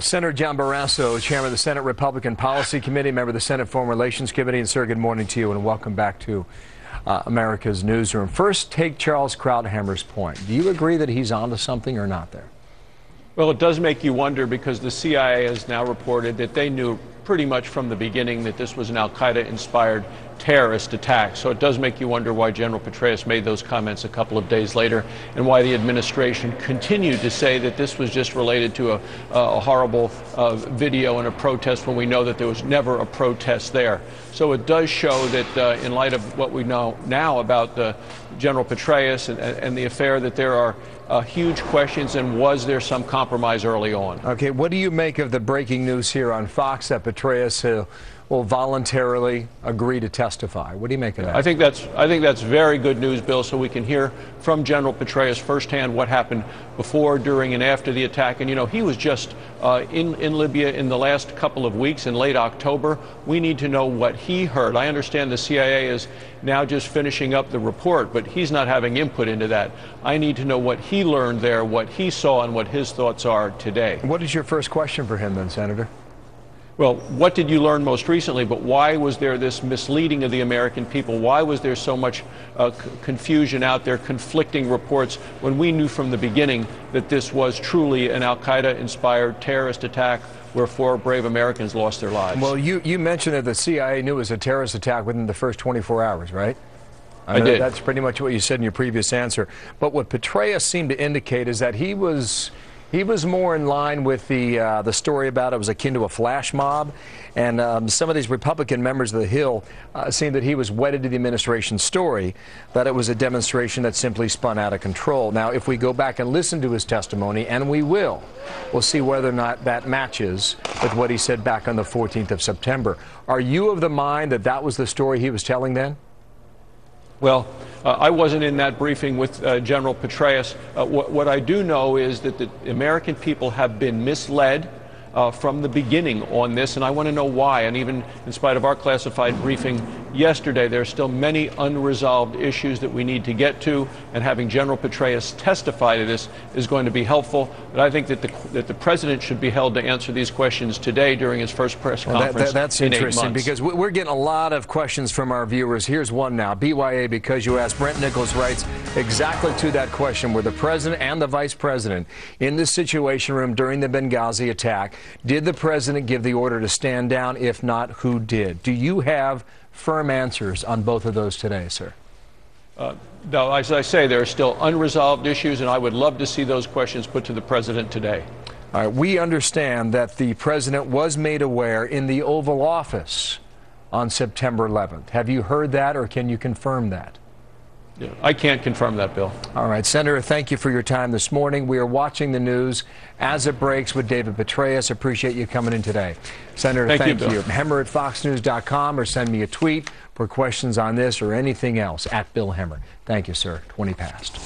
Senator John Barrasso, chairman of the Senate Republican Policy Committee, member of the Senate Foreign Relations Committee. And, sir, good morning to you and welcome back to America's Newsroom. First, take Charles Krauthammer's point. Do you agree that he's onto something or not there? Well, it does make you wonder because the CIA has now reported that they knew pretty much from the beginning that this was an al-Qaeda-inspired terrorist attack. So it does make you wonder why General Petraeus made those comments a couple of days later and why the administration continued to say that this was just related to a horrible video and a protest when we know that there was never a protest there. So it does show that in light of what we know now about General Petraeus and the affair, that there are huge questions, and was there some compromise early on? Okay, what do you make of the breaking news here on Fox that Petraeus will voluntarily agree to testify? What do you make of that? I think that's very good news, Bill, so we can hear from General Petraeus firsthand what happened before, during, and after the attack. And, you know, he was just in Libya in the last couple of weeks in late October. We need to know what he heard. I understand the CIA is now just finishing up the report, but he's not having input into that. I need to know what he learned there, what he saw, and what his thoughts are today. What is your first question for him then, Senator? Well, what did you learn most recently, but why was there this misleading of the American people? Why was there so much confusion out there, conflicting reports, when we knew from the beginning that this was truly an al-Qaeda-inspired terrorist attack where 4 brave Americans lost their lives? Well, you mentioned that the CIA knew it was a terrorist attack within the first 24 hours, right? I did. That's pretty much what you said in your previous answer. But what Petraeus seemed to indicate is that he was more in line with the story about it was akin to a flash mob, and some of these Republican members of the Hill seemed that he was wedded to the administration's story, that it was a demonstration that simply spun out of control. Now, if we go back and listen to his testimony, and we'll see whether or not that matches with what he said back on the 14th of September. Are you of the mind that that was the story he was telling then? Well, I wasn't in that briefing with General Petraeus. What I do know is that the American people have been misled from the beginning on this, and I want to know why. And even in spite of our classified briefing yesterday, there are still many unresolved issues that we need to get to, and having General Petraeus testify to this is going to be helpful. But I think that the president should be held to answer these questions today during his first press conference. That's in 8 interesting, months. because we're getting a lot of questions from our viewers. Here's one now. BYA, because you asked. Brent Nichols writes exactly to that question. Were the president and the vice president in the Situation Room during the Benghazi attack? Did the president give the order to stand down? If not, who did? Do you have firm answers on both of those today, sir? No, as I say, there are still unresolved issues, and I would love to see those questions put to the president today. All right, we understand that the president was made aware in the Oval Office on September 11th. Have you heard that, or can you confirm that? Yeah, I can't confirm that, Bill. All right, Senator, thank you for your time this morning. We are watching the news as it breaks with David Petraeus. Appreciate you coming in today. Senator, thank you. Hemmer at foxnews.com, or send me a tweet for questions on this or anything else at Bill Hemmer. Thank you, sir. 20 past.